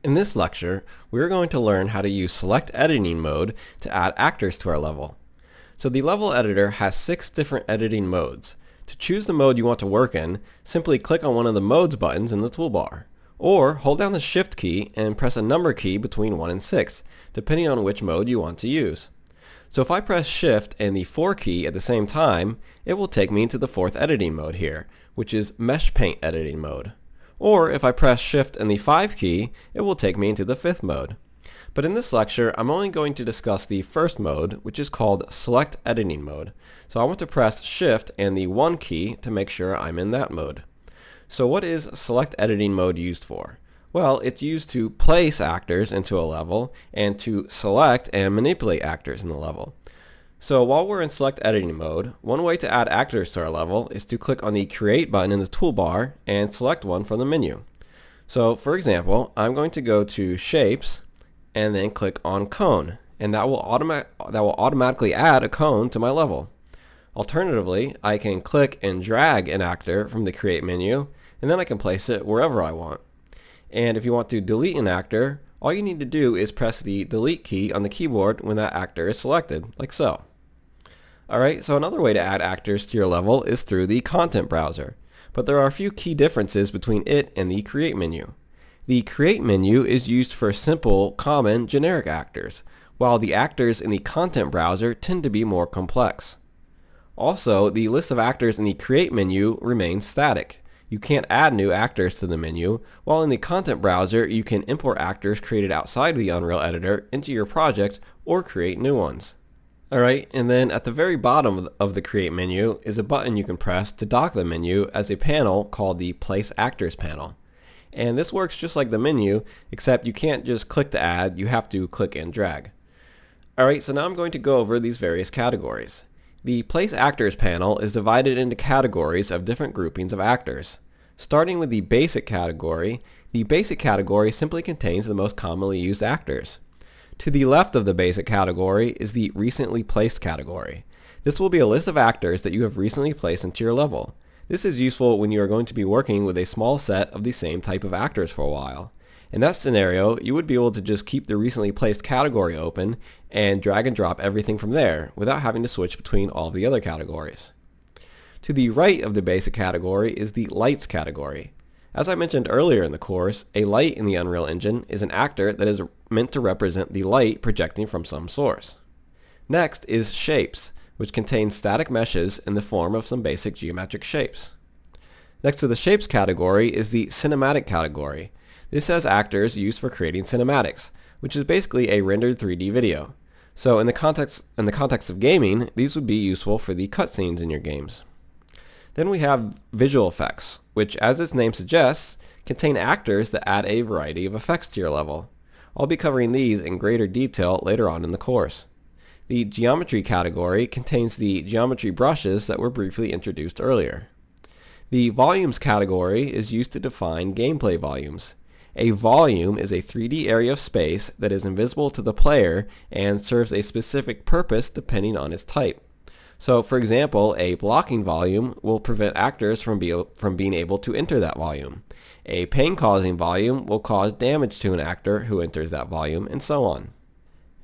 In this lecture, we are going to learn how to use select editing mode to add actors to our level. So the level editor has 6 different editing modes. To choose the mode you want to work in, simply click on one of the modes buttons in the toolbar, or hold down the shift key and press a number key between 1 and 6, depending on which mode you want to use. So if I press shift and the 4 key at the same time, it will take me into the 4th editing mode here, which is mesh paint editing mode. Or if I press shift and the 5 key, it will take me into the 5th mode. But in this lecture, I'm only going to discuss the first mode, which is called select editing mode. So I want to press shift and the 1 key to make sure I'm in that mode. So what is select editing mode used for? Well, it's used to place actors into a level and to select and manipulate actors in the level. So while we're in select editing mode, one way to add actors to our level is to click on the create button in the toolbar and select one from the menu. So for example, I'm going to go to shapes and then click on cone, and that will automatically add a cone to my level. Alternatively, I can click and drag an actor from the create menu, and then I can place it wherever I want. And if you want to delete an actor, all you need to do is press the delete key on the keyboard when that actor is selected, like so. Alright, so another way to add actors to your level is through the content browser, but there are a few key differences between it and the create menu. The create menu is used for simple, common, generic actors, while the actors in the content browser tend to be more complex. Also, the list of actors in the create menu remains static. You can't add new actors to the menu, while in the content browser you can import actors created outside of the Unreal Editor into your project or create new ones. Alright, and then at the very bottom of the create menu is a button you can press to dock the menu as a panel called the Place Actors panel. And this works just like the menu, except you can't just click to add, you have to click and drag. Alright, so now I'm going to go over these various categories. The Place Actors panel is divided into categories of different groupings of actors. Starting with the basic category simply contains the most commonly used actors. To the left of the basic category is the recently placed category. This will be a list of actors that you have recently placed into your level. This is useful when you are going to be working with a small set of the same type of actors for a while. In that scenario, you would be able to just keep the recently placed category open and drag and drop everything from there without having to switch between all of the other categories. To the right of the basic category is the lights category. As I mentioned earlier in the course, a light in the Unreal Engine is an actor that is meant to represent the light projecting from some source. Next is shapes, which contains static meshes in the form of some basic geometric shapes. Next to the shapes category is the cinematic category. This has actors used for creating cinematics, which is basically a rendered 3D video. So in the context of gaming, these would be useful for the cutscenes in your games. Then we have visual effects, which as its name suggests, contain actors that add a variety of effects to your level. I'll be covering these in greater detail later on in the course. The geometry category contains the geometry brushes that were briefly introduced earlier. The volumes category is used to define gameplay volumes. A volume is a 3D area of space that is invisible to the player and serves a specific purpose depending on its type. So for example, a blocking volume will prevent actors from being able to enter that volume. A pain-causing volume will cause damage to an actor who enters that volume, and so on.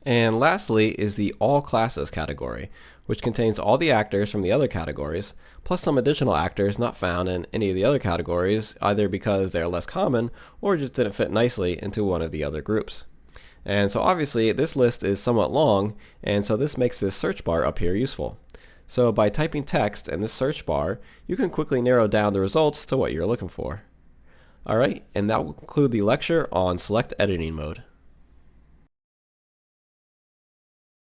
And lastly is the all classes category, which contains all the actors from the other categories, plus some additional actors not found in any of the other categories, either because they're less common or just didn't fit nicely into one of the other groups. And so obviously this list is somewhat long, and so this makes this search bar up here useful. So by typing text in this search bar, you can quickly narrow down the results to what you're looking for. Alright, and that will conclude the lecture on select editing mode.